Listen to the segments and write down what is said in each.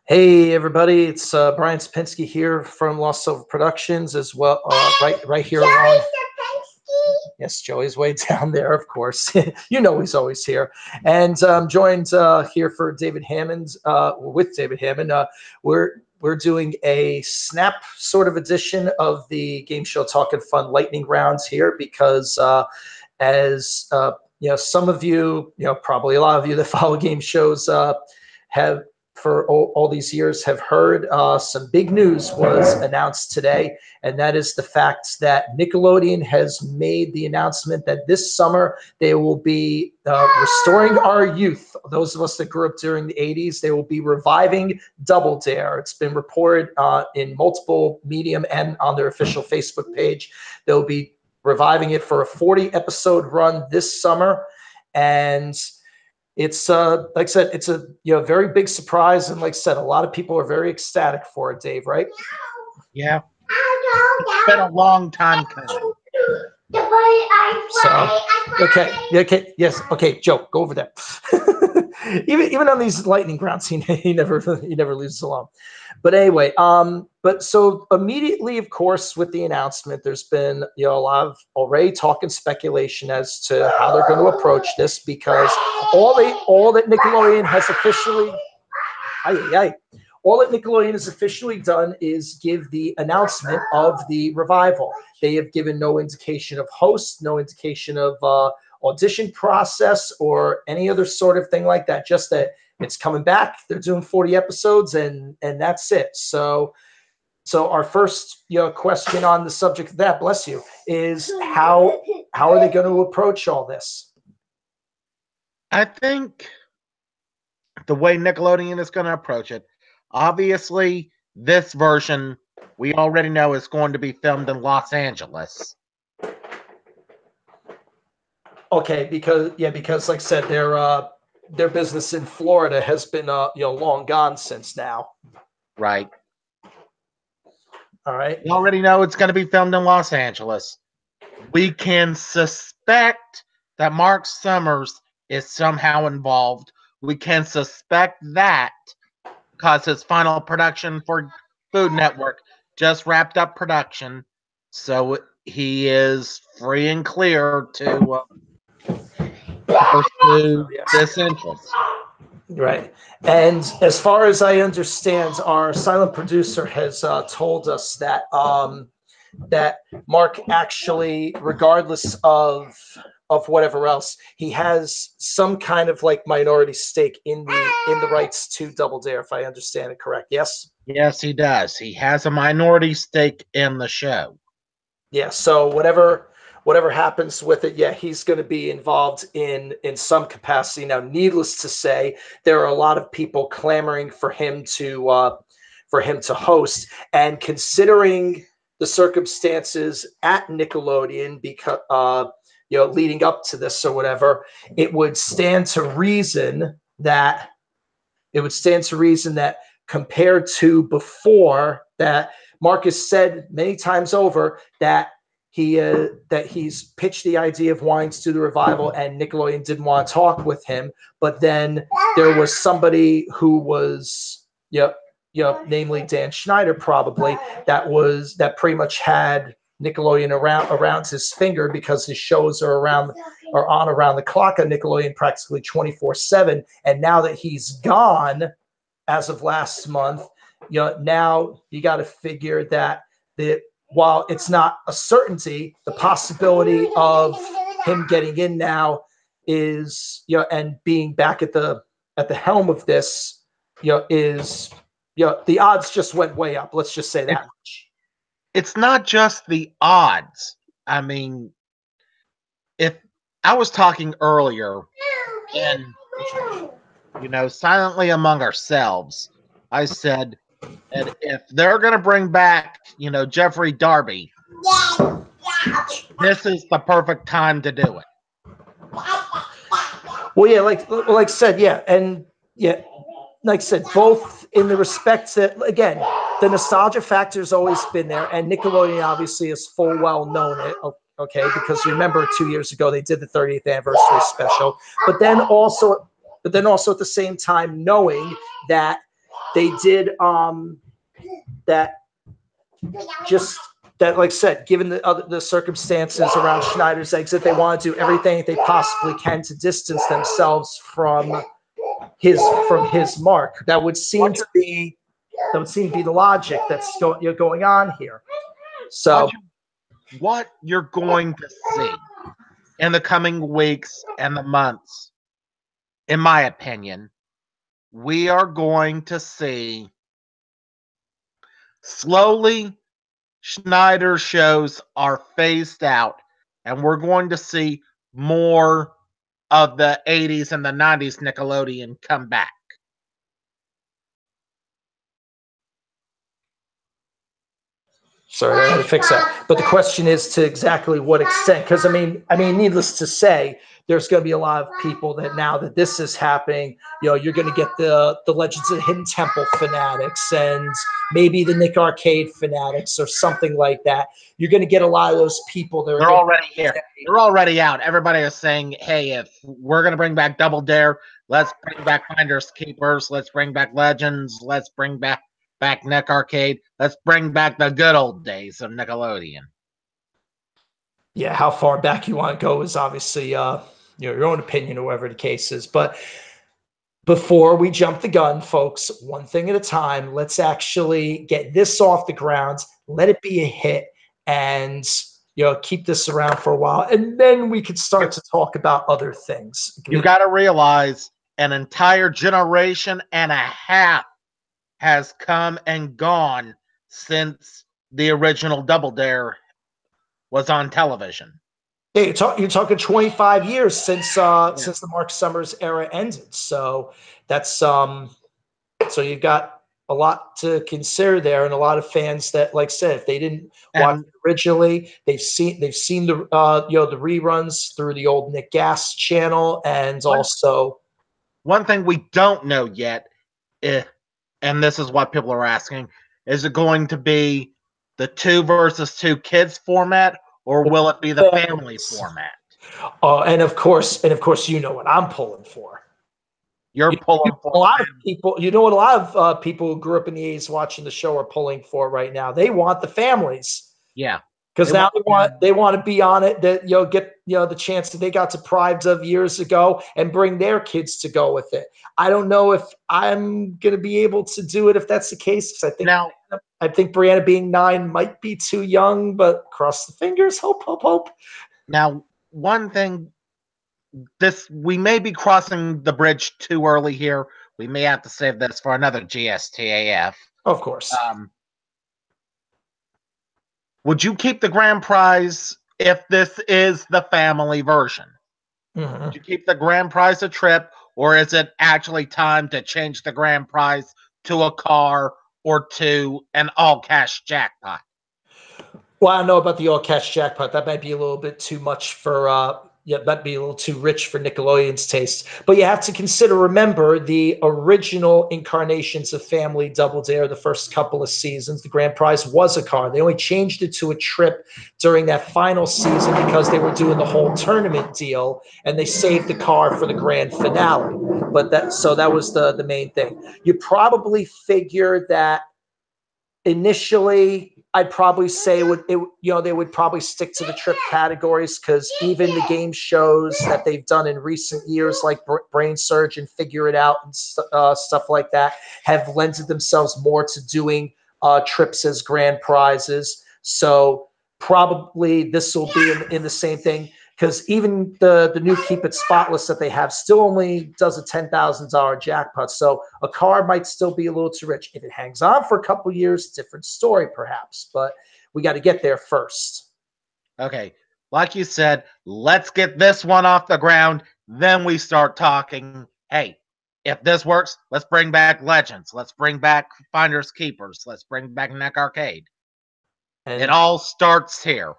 Hey everybody, it's Brian Spinski here from Lost Silver Productions as well. Right here along. Yes, Joey's way down there, of course. You know he's always here, and I'm joined here for David Hammond. With David Hammond, we're doing a snap sort of edition of the game show Talking Fun Lightning Rounds here because as some of you, probably a lot of you that follow game shows have for all these years have heard some big news was announced today, and that is the fact that Nickelodeon has made the announcement that this summer they will be restoring our youth. Those of us that grew up during the 80s, they will be reviving Double Dare. It's been reported in multiple medium and on their official Facebook page. They'll be reviving it for a 40-episode run this summer, and it's like I said, it's a very big surprise, and like I said, a lot of people are very ecstatic for it. Dave, right? Yeah, it's been a long time coming. So, okay, yes, okay, Joe, go over there. even on these lightning rounds, he never leaves us alone. But anyway, but so immediately, of course, with the announcement, there's been a lot of already talk and speculation as to how they're going to approach this, because all that Nickelodeon has officially all that Nickelodeon has officially done is give the announcement of the revival. They have given no indication of host, no indication of audition process or any other sort of thing like that. Just that it's coming back. They're doing 40 episodes, and that's it. So our first question on the subject of that, bless you, is how are they going to approach all this? I think the way Nickelodeon is going to approach it, obviously, this version we already know is going to be filmed in Los Angeles. Okay, because like I said, their business in Florida has been long gone since now. Right. All right. We already know it's going to be filmed in Los Angeles. We can suspect that Mark Summers is somehow involved. We can suspect that because his final production for Food Network just wrapped up production, so he is free and clear to pursue this interest. Right. And as far as I understand, our silent producer has told us that that Mark actually, regardless of whatever else, he has some kind of like minority stake in the rights to Double Dare, if I understand it correct. Yes? Yes, he does. He has a minority stake in the show. Yeah, so whatever happens with it, yeah, he's going to be involved in some capacity. Now, needless to say, there are a lot of people clamoring for him to host, and considering the circumstances at Nickelodeon, because leading up to this or whatever, it would stand to reason that compared to before, that Marcus said many times over that he's pitched the idea of wanting to do the revival, and Nickelodeon didn't want to talk with him. But then there was somebody who was, namely Dan Schneider, probably, that pretty much had Nickelodeon around his finger, because his shows are on around the clock on Nickelodeon practically 24/7. And now that he's gone, as of last month, now you got to figure that while it's not a certainty, the possibility of him getting in now is, and being back at the helm of this, is, the odds just went way up. Let's just say that much. It's not just the odds. I mean, if I was talking earlier, and silently among ourselves, I said, and if they're going to bring back, Jeffrey Darby, this is the perfect time to do it. Well, yeah, like I said, yeah, and yeah, like I said, both in the respect that, again, the nostalgia factor has always been there, and Nickelodeon obviously is full well known it. Okay, because remember 2 years ago they did the 30th anniversary special, but then also at the same time knowing that they did that. Just that, like I said, given the circumstances around Schneider's exit, they want to do everything they possibly can to distance themselves from his mark. That would seem to be the logic that's going on here. So what you're going to see in the coming weeks and the months, in my opinion, we are going to see slowly Schneider shows are phased out, and we're going to see more of the 80s and the 90s Nickelodeon come back. Sorry, I had to fix that. But the question is to exactly what extent, because I mean, needless to say, there's going to be a lot of people that now that this is happening, you're going to get the Legends of the Hidden Temple fanatics and maybe the Nick Arcade fanatics or something like that. You're going to get a lot of those people. They're already here. They're already out. Everybody is saying, hey, if we're going to bring back Double Dare, let's bring back Finders Keepers. Let's bring back Legends. Let's bring back Nick Arcade. Let's bring back the good old days of Nickelodeon. Yeah, how far back you want to go is obviously your own opinion or whatever the case is. But before we jump the gun, folks, one thing at a time, let's actually get this off the ground, let it be a hit, and keep this around for a while. And then we could start to talk about other things. You got to realize an entire generation and a half has come and gone since the original Double Dare was on television. Yeah, you're talking 25 years since the Mark Summers era ended. So that's so you've got a lot to consider there, and a lot of fans that, like I said, if they didn't watch it originally, they've seen the the reruns through the old Nick Gas channel, and also one thing we don't know yet, and this is what people are asking: is it going to be the 2 versus 2 kids format, or will it be the family format? And of course, you know what I'm pulling for. You're pulling for a lot of people. You know what a lot of people who grew up in the 80s watching the show are pulling for right now. They want the families. Yeah. Because now they want to be on it, that get the chance that they got deprived of years ago and bring their kids to go with it. I don't know if I'm gonna be able to do it if that's the case. I think Brianna being 9 might be too young, but cross the fingers, hope. Now, one thing, we may be crossing the bridge too early here. We may have to save this for another GSTAF. Of course. Would you keep the grand prize if this is the family version? Mm-hmm. Would you keep the grand prize a trip, or is it actually time to change the grand prize to a car or to an all-cash jackpot? Well, I don't know about the all-cash jackpot. That might be a little bit too much for might be a little too rich for Nickelodeon's taste. But you have to remember, the original incarnations of Family Double Dare, the first couple of seasons, the grand prize was a car. They only changed it to a trip during that final season because they were doing the whole tournament deal, and they saved the car for the grand finale. But that was the main thing. You probably figure that initially, I'd probably say they would probably stick to the trip categories, because even the game shows that they've done in recent years, like Brain Surge and Figure It Out and stuff like that, have lended themselves more to doing trips as grand prizes. So probably this will be in the same thing, because even the new Keep It Spotless that they have still only does a $10,000 jackpot. So a car might still be a little too rich. If it hangs on for a couple years, different story perhaps, but we got to get there first. Okay. Like you said, let's get this one off the ground. Then we start talking, hey, if this works, let's bring back Legends. Let's bring back Finders Keepers. Let's bring back Nick Arcade. And it all starts here.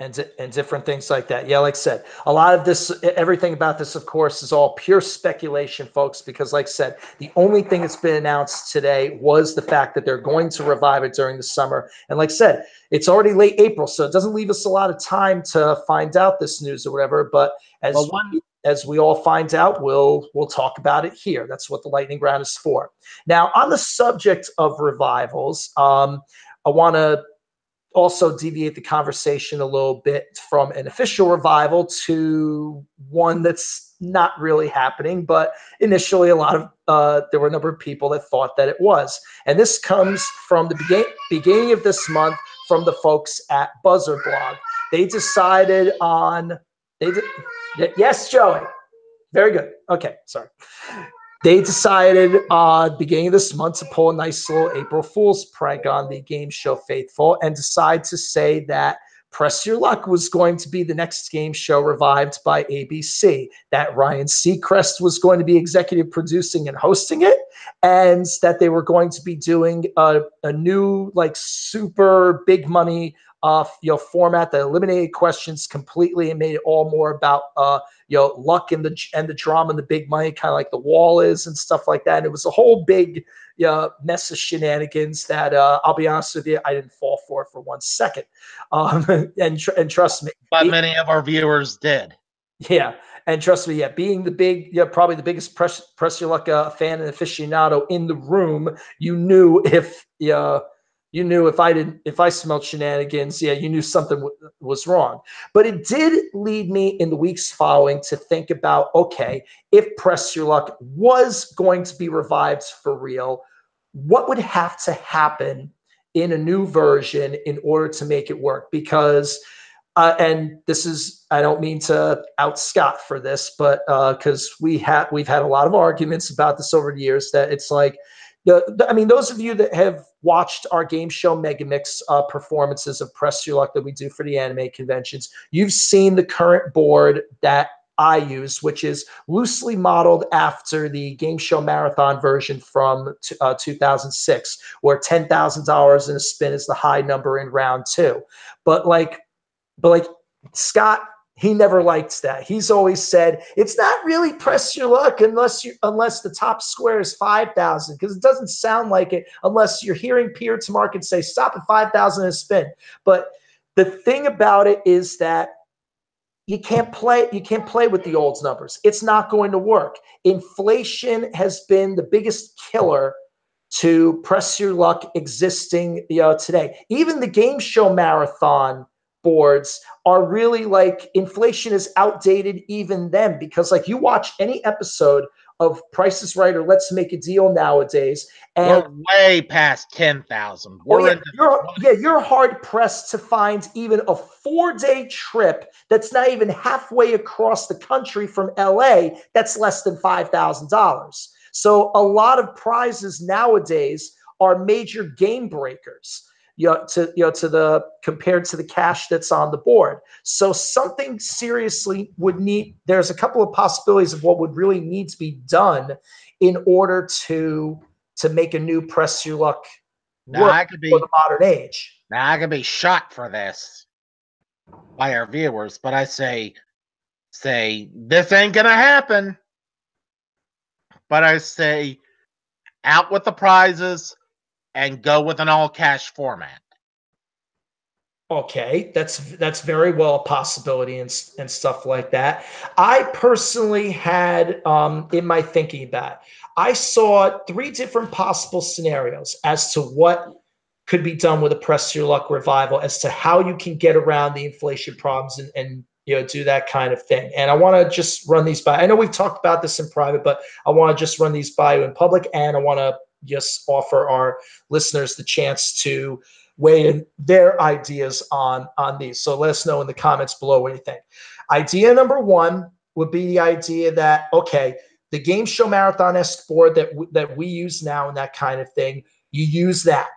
And different things like that. Yeah, like I said, a lot of this, everything about this, of course, is all pure speculation, folks, because like I said, the only thing that's been announced today was the fact that they're going to revive it during the summer. And like I said, it's already late April, so it doesn't leave us a lot of time to find out this news or whatever. But as we all find out, we'll talk about it here. That's what the lightning round is for. Now, on the subject of revivals, I want to also deviate the conversation a little bit from an official revival to one that's not really happening, but initially there were a number of people that thought that it was. And this comes from the beginning of this month from the folks at Buzzerblog. They decided on, yes, Joey. Very good. Okay, sorry. They decided beginning of this month to pull a nice little April Fool's prank on the game show faithful and decide to say that Press Your Luck was going to be the next game show revived by ABC, that Ryan Seacrest was going to be executive producing and hosting it, and that they were going to be doing a new, like, super big money format that eliminated questions completely and made it all more about luck and the drama and the big money, kind of like The Wall is and stuff like that. And it was a whole big mess of shenanigans that I'll be honest with you, I didn't fall for 1 second. And trust me, but many of our viewers did. Yeah, and trust me, being probably the biggest Press Your Luck fan and aficionado in the room, you knew if I smelled shenanigans, you knew something was wrong. But it did lead me in the weeks following to think about, okay, if Press Your Luck was going to be revived for real, what would have to happen in a new version in order to make it work? Because and this is, I don't mean to out Scott for this, but because we've had a lot of arguments about this over the years, that it's like, I mean, those of you that have watched our game show Megamix performances of Press Your Luck that we do for the anime conventions, you've seen the current board that I use, which is loosely modeled after the game show marathon version from 2006, where $10,000 in a spin is the high number in round 2. But like Scott, he never liked that. He's always said it's not really Press Your Luck unless the top square is 5,000, because it doesn't sound like it unless you're hearing Peter to Market say stop at 5,000 and spin. But the thing about it is that you can't play with the old numbers. It's not going to work. Inflation has been the biggest killer to Press Your Luck existing today. Even the game show marathon boards are really, like, inflation is outdated even then, because like you watch any episode of Price is Right or Let's Make a Deal nowadays, and we're way past 10,000. You're hard pressed to find even a 4-day trip that's not even halfway across the country from LA that's less than $5,000. So a lot of prizes nowadays are major game breakers, compared to the cash that's on the board. So something seriously would need. There's a couple of possibilities of what would really need to be done in order to make a new Press Your Luck work for the modern age. Now I could be shot for this by our viewers, but I say this ain't gonna happen. But I say out with the prizes and go with an all cash format. Okay, that's very well a possibility and stuff like that. I personally had in my thinking that I saw 3 different possible scenarios as to what could be done with a Press Your Luck revival, as to how you can get around the inflation problems and do that kind of thing. And I want to just run these by. I know we've talked about this in private, but I want to just run these by you in public, and I want to just offer our listeners the chance to weigh in their ideas on these. So let us know in the comments below what you think. Idea number 1 would be the idea that, okay, the game show marathon-esque board that we use now and that kind of thing, you use that.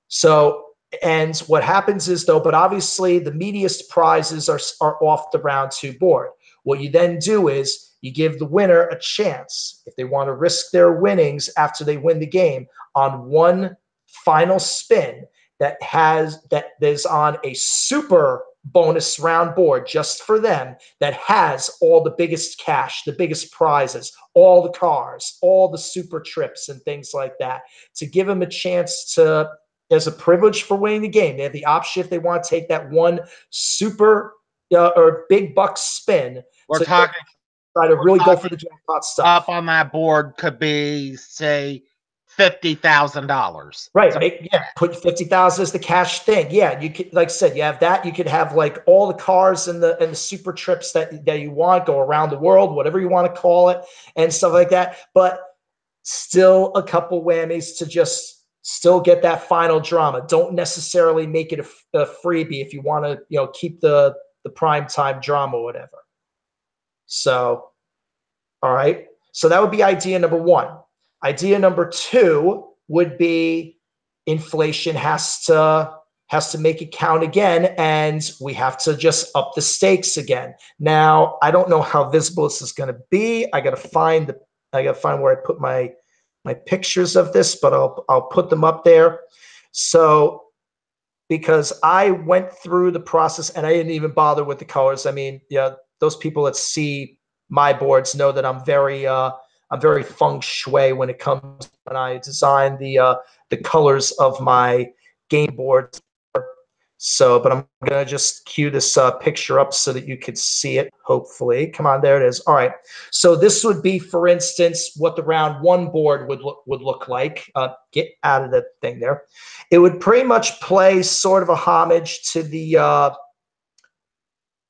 So, and what happens is, though, but obviously the meatiest prizes are off the round 2 board. What you then do is you give the winner a chance, if they want to risk their winnings after they win the game, on one final spin that is on a super bonus round board just for them, that has all the biggest cash, the biggest prizes, all the cars, all the super trips and things like that, to give them a chance to, as a privilege for winning the game. They have the option, if they want to take that one super or big buck spin. We're talking try to really go for the jackpot stuff. Up on that board could be, say, $50,000. Right. So, Put 50,000 as the cash thing. Yeah. You could, like I said, you have that. You could have like all the cars and the super trips that you want, go around the world, whatever you want to call it, and stuff like that. But still a couple whammies to just still get that final drama. Don't necessarily make it a freebie if you want to, keep the prime time drama, whatever. So, all right. So that would be idea number one. Idea number two would be inflation has to make it count again, and we have to just up the stakes again. Now, I don't know how visible this is going to be. I got to find where I put my pictures of this, but I'll put them up there. So, because I went through the process and I didn't even bother with the colors. I mean, yeah, those people that see my boards know that I'm very feng shui when it comes when I design the colors of my game boards. So, but I'm going to just cue this picture up so that you could see it, hopefully. Come on, there it is. All right. So this would be, for instance, what the round one board would look like. Get out of that thing there. It would pretty much play sort of a homage to the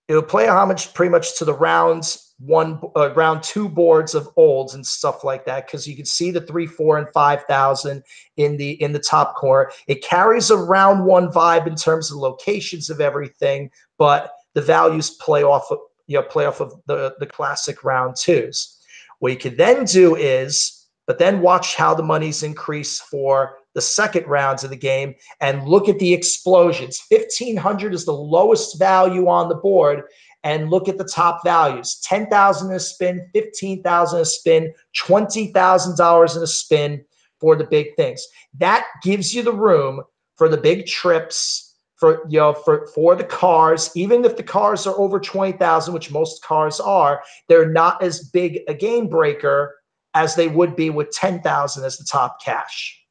it would play a homage pretty much to the round two boards of olds and stuff like that, because you can see the 3, 4, and 5,000 in the top corner. It carries a round one vibe in terms of locations of everything, but the values play off of the classic round twos. What you can then do is, but then watch how the monies increase for the second rounds of the game and look at the explosions. 1,500 is the lowest value on the board, and look at the top values. 10,000 in a spin, 15,000 a spin, $20,000 in a spin for the big things. That gives you the room for the big trips, for the cars. Even if the cars are over 20,000, which most cars are, they're not as big a game breaker as they would be with 10,000 as the top cash.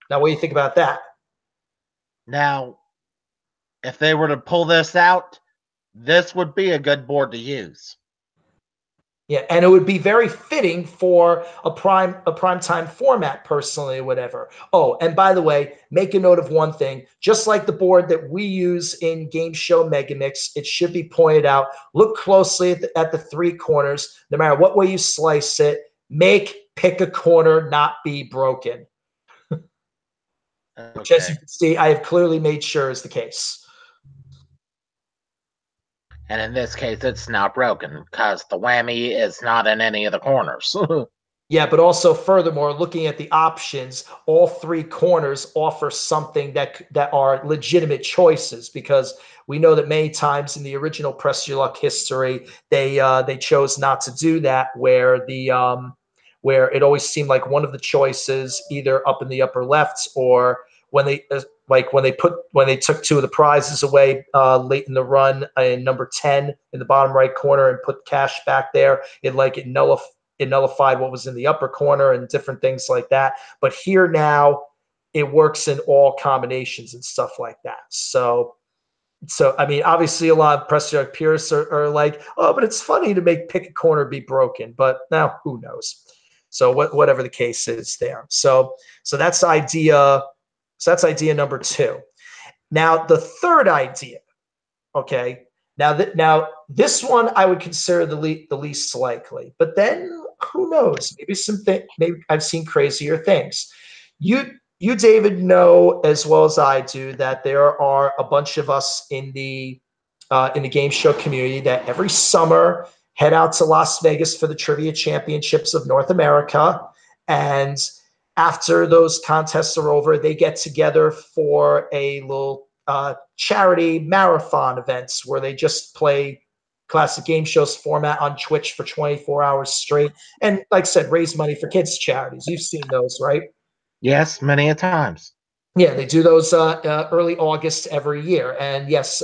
Now, what do you think about that? Now, if they were to pull this out, this would be a good board to use. Yeah, and it would be very fitting for a prime time format, personally, or whatever. Oh, and by the way, make a note of one thing. Just like the board that we use in Game Show Megamix, it should be pointed out. Look closely at the three corners. No matter what way you slice it, pick a corner, not be broken. Okay. Which, as you can see, I have clearly made sure is the case. And in this case, it's not broken because the whammy is not in any of the corners. Yeah, but also furthermore, looking at the options, all three corners offer something that are legitimate choices, because we know that many times in the original Press Your Luck history, they chose not to do that, where where it always seemed like one of the choices, either up in the upper left, or when they took two of the prizes away late in the run in number 10 in the bottom right corner and put cash back there, it nullified what was in the upper corner and different things like that. But here now, it works in all combinations and stuff like that. So I mean, obviously, a lot of Press Your Luck purists are like, oh, but it's funny to make pick a corner be broken. But now, who knows? So whatever the case is there. So that's idea. So that's idea number two. Now the third idea. Okay. Now this one I would consider the least likely. But then who knows? Maybe I've seen crazier things. You David, know as well as I do that there are a bunch of us in the game show community that every summer head out to Las Vegas for the Trivia Championships of North America. And after those contests are over, they get together for a little charity marathon events where they just play classic game shows format on Twitch for 24 hours straight. And like I said, raise money for kids' charities. You've seen those, right? Yes, many a times. Yeah, they do those early August every year, and yes,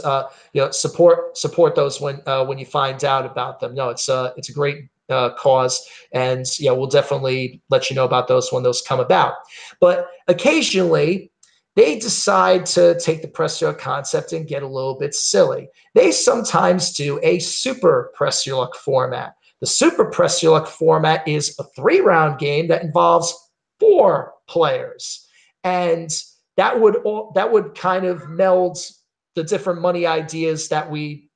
support those when you find out about them. No, it's a great cause, and yeah, we'll definitely let you know about those when those come about. But occasionally, they decide to take the Press Your Luck concept and get a little bit silly. They sometimes do a super Press Your Luck format. The Super Press Your Luck format is a 3-round game that involves 4 players, and that would kind of meld the different money ideas that we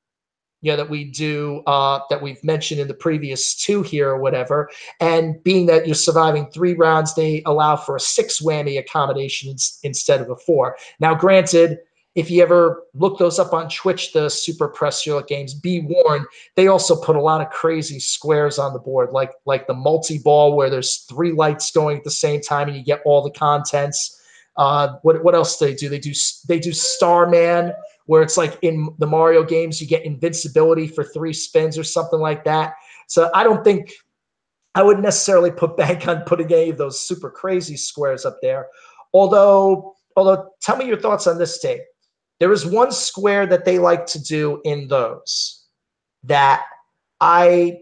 do that we've mentioned in the previous 2 here or whatever. And being that you're surviving 3 rounds, they allow for a 6 whammy accommodation instead of a 4. Now, granted, if you ever look those up on Twitch, the Super Press Your Luck games, be warned, they also put a lot of crazy squares on the board, like the multi-ball where there's 3 lights going at the same time and you get all the contents. What else do? They do Starman, where it's like in the Mario games, you get invincibility for 3 spins or something like that. So I don't think I would necessarily put bank on putting any of those super crazy squares up there. Although tell me your thoughts on this, Dave. There is one square that they like to do in those that I've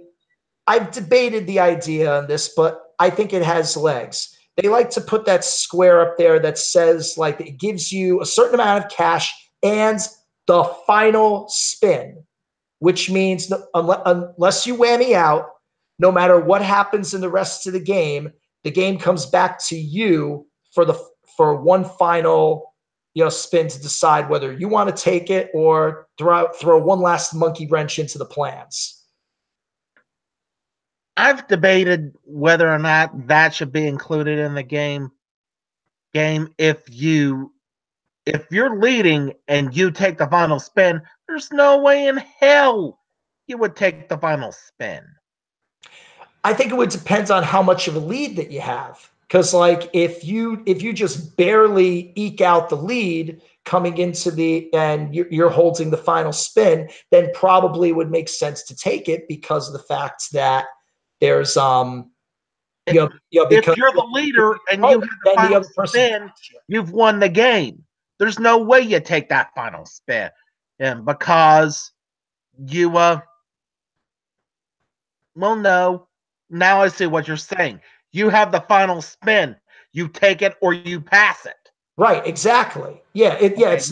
debated the idea on this, but I think it has legs. They like to put that square up there that says, like, it gives you a certain amount of cash and the final spin, which means unless you whammy out, no matter what happens in the rest of the game comes back to you for one final spin to decide whether you want to take it or throw one last monkey wrench into the plans. I've debated whether or not that should be included in the game. If you're leading and you take the final spin, there's no way in hell you would take the final spin. I think it would depend on how much of a lead that you have. Because, like, if you just barely eke out the lead coming into and you're holding the final spin, then probably would make sense to take it because of the fact that there's because if you're the leader and you have the final spin, you've won the game. There's no way you take that final spin, and because you no. Now I see what you're saying. You have the final spin. You take it or you pass it. Right, exactly. Yeah,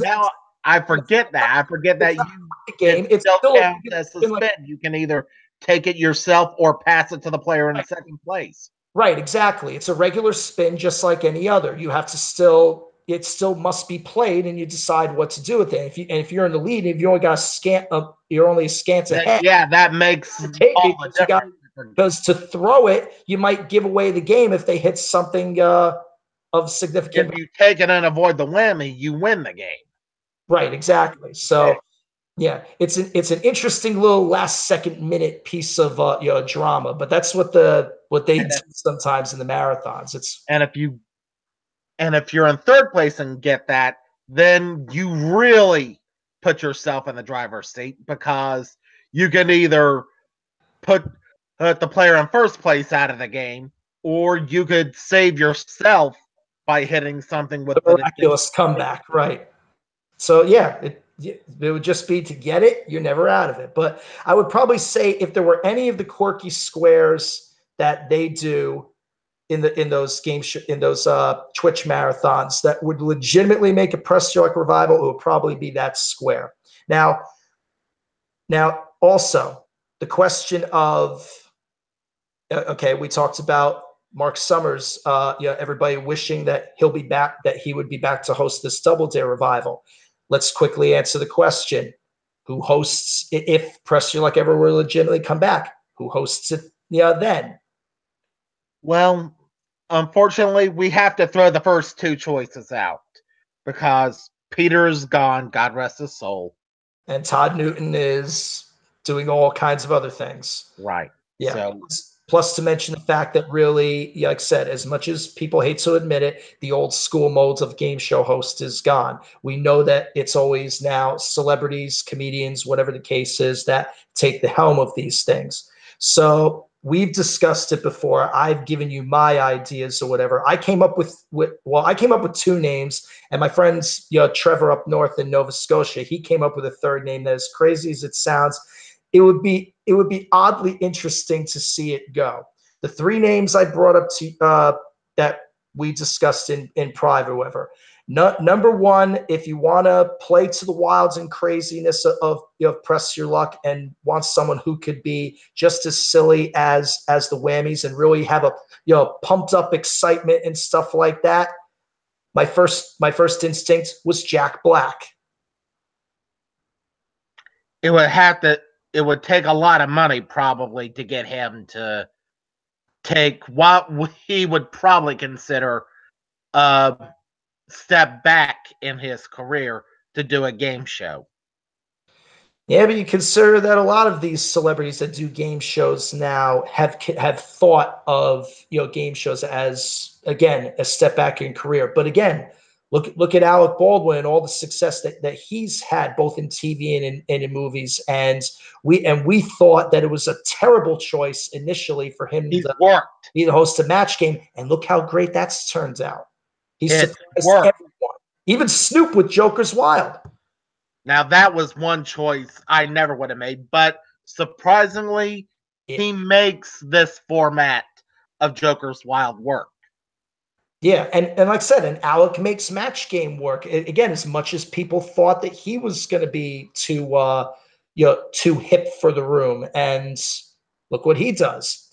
now I forget that. I forget that it still counts as a spin. You can either take it yourself or pass it to the player in second place. Right, exactly. It's a regular spin just like any other. You have to it still must be played, and you decide what to do with it. If you're in the lead, if you only got you're only a scant ahead. Yeah, that makes all the difference. Because to throw it, you might give away the game if they hit something of significant. If you take it and avoid the whammy, you win the game. Right, exactly. So, yeah, it's an interesting little last minute piece of drama, but that's what they do sometimes in the marathons. And if you're in third place and get that, then you really put yourself in the driver's seat, because you can either put the player in first place out of the game, or you could save yourself by hitting something with a miraculous comeback, right? So yeah, it would just be to get it. You're never out of it. But I would probably say if there were any of the quirky squares that they do in those games, in those Twitch marathons, that would legitimately make a Press Your Luck revival, it would probably be that square. Now, also the question of, okay, we talked about Mark Summers, everybody wishing that he would be back to host this Double Dare revival. Let's quickly answer the question: who hosts if Press Your Luck ever will legitimately come back? Who hosts it? Then. Well, unfortunately, we have to throw the first 2 choices out because Peter is gone. God rest his soul. And Todd Newton is doing all kinds of other things. Right. Yeah. So, plus to mention the fact that really, like I said, as much as people hate to admit it, the old school modes of game show host is gone. We know that it's always now celebrities, comedians, whatever the case is, that take the helm of these things. So we've discussed it before. I've given you my ideas or whatever. I came up with 2 names, and my friends, Trevor up north in Nova Scotia, he came up with a third name that, as crazy as it sounds, it would be oddly interesting to see it go. The 3 names I brought up to that we discussed in private, or whatever. Number one, if you want to play to the wilds and craziness of Press Your Luck and want someone who could be just as silly as the Whammies and really have a pumped up excitement and stuff like that, my first instinct was Jack Black. It would take a lot of money probably to get him to take what he would probably consider a step back in his career to do a game show. Yeah, but you consider that a lot of these celebrities that do game shows now have thought of game shows as, again, a step back in career. But again, look at Alec Baldwin and all the success that he's had both in TV and in movies. And we thought that it was a terrible choice initially for him to be the host of Match Game. And look how great that's turned out. He surprised everyone, even Snoop with Joker's Wild. Now, that was one choice I never would have made, but surprisingly, he makes this format of Joker's Wild work. Yeah, and like I said, and Alec makes Match Game work. Again, as much as people thought that he was going to be too hip for the room, and look what he does.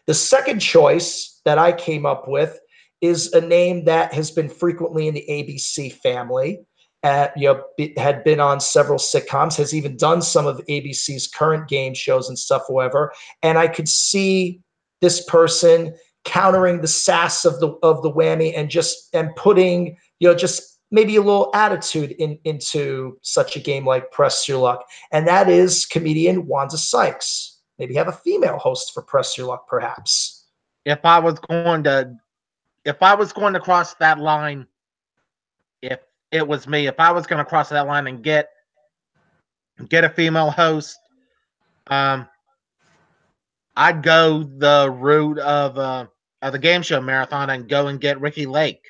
The second choice that I came up with is a name that has been frequently in the ABC family. Had been on several sitcoms, has even done some of ABC's current game shows and stuff, however. And I could see this person countering the sass of the Whammy and putting just maybe a little attitude into such a game like Press Your Luck, and that is comedian Wanda Sykes. Maybe have a female host for Press Your Luck, perhaps. If I was going to cross that line, if it was me, if I was going to cross that line and get a female host, I'd go the route of the game show marathon and go and get Ricky Lake.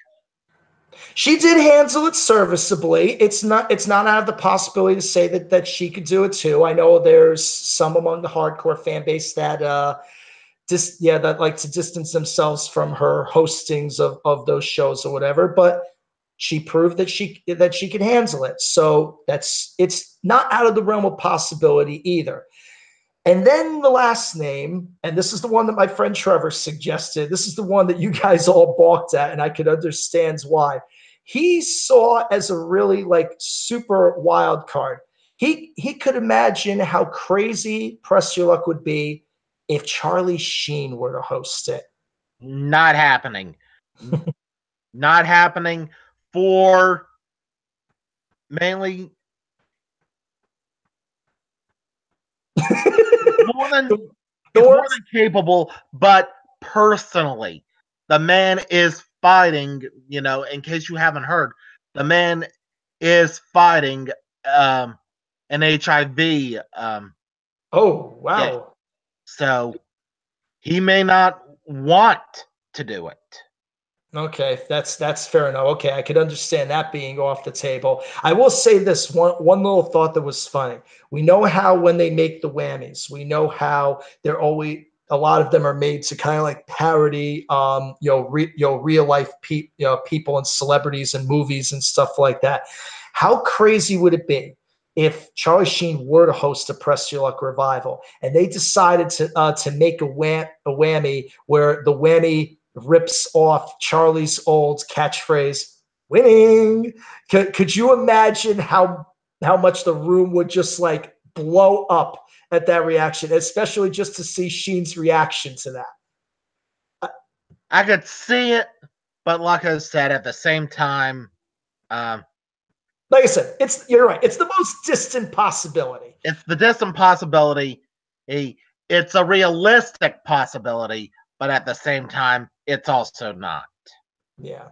She did handle it serviceably. It's not out of the possibility to say that she could do it too. I know there's some among the hardcore fan base that that like to distance themselves from her hostings of those shows or whatever, but she proved that she can handle it. So it's not out of the realm of possibility either. And then the last name, and this is the one that my friend Trevor suggested. This is the one that you guys all balked at, and I could understand why. He saw as a really super wild card. He could imagine how crazy Press Your Luck would be if Charlie Sheen were to host it. Not happening. Not happening. For mainly more than capable, but personally, the man is fighting, in case you haven't heard, the man is fighting an HIV. Oh, wow. Yeah. So he may not want to do it. Okay, that's fair enough. Okay, I could understand that being off the table. I will say this one little thought that was funny. We know how when they make the Whammies, we know how they're always a lot of them are made to kind of like parody, real life people and celebrities and movies and stuff like that. How crazy would it be if Charlie Sheen were to host a Press Your Luck revival and they decided to make a Whammy where the Whammy rips off Charlie's old catchphrase, winning? Could you imagine how much the room would just blow up at that reaction, especially just to see Sheen's reaction to that? I could see it, but like I said, at the same time, like I said, you're right. It's the most distant possibility. It's the distant possibility. It's a realistic possibility, but at the same time, it's also not. Yeah,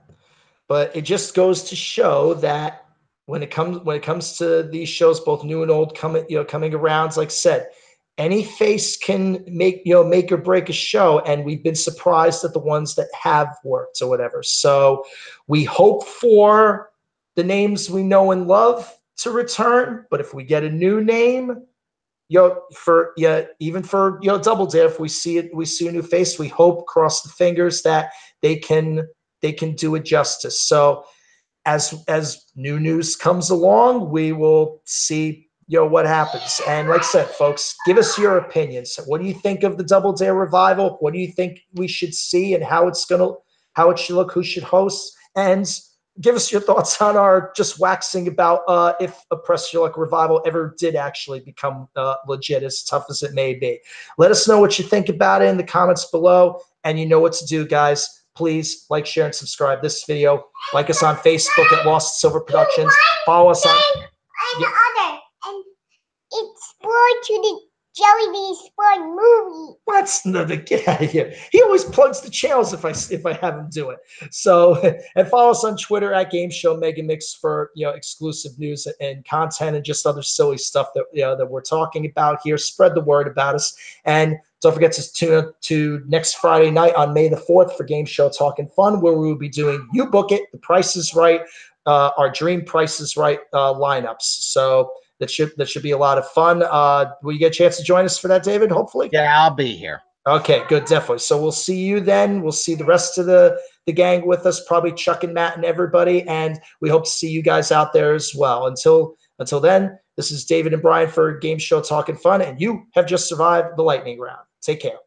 but it just goes to show that when it comes to these shows, both new and old, coming around, like I said, any face can make or break a show, and we've been surprised at the ones that have worked or whatever. So we hope for the names we know and love to return, but if we get a new name, even for Double Dare, if we see a new face, we hope, cross the fingers, that they can do it justice. So as new news comes along, we will see what happens. And like I said, folks, give us your opinions. What do you think of the Double Dare revival? What do you think we should see and how it should look, who should host? And give us your thoughts on our just waxing about if a Press Your Luck revival ever did actually become legit, as tough as it may be. Let us know what you think about it in the comments below. And you know what to do, guys. Please like, share, and subscribe this video. Like us on Facebook at Lost Silver Productions. Follow us on... And it's more to the Jelly Bean Sport movie. What's another? Get out of here. He always plugs the channels if I have him do it. So, and follow us on Twitter at Game Show Mega Mix for exclusive news and content and just other silly stuff that that we're talking about here. Spread the word about us, and don't forget to tune to next Friday night on May the 4th for Game Show Talking Fun, where we will be doing You Book It, The Price is Right, our Dream Price is Right lineups. So that should be a lot of fun. Will you get a chance to join us for that, David? Hopefully. Yeah, I'll be here. Okay, good, definitely. So we'll see you then. We'll see the rest of the gang with us, probably Chuck and Matt and everybody, and we hope to see you guys out there as well. Until then, this is David and Brian for Game Show Talking Fun, and you have just survived the lightning round. Take care.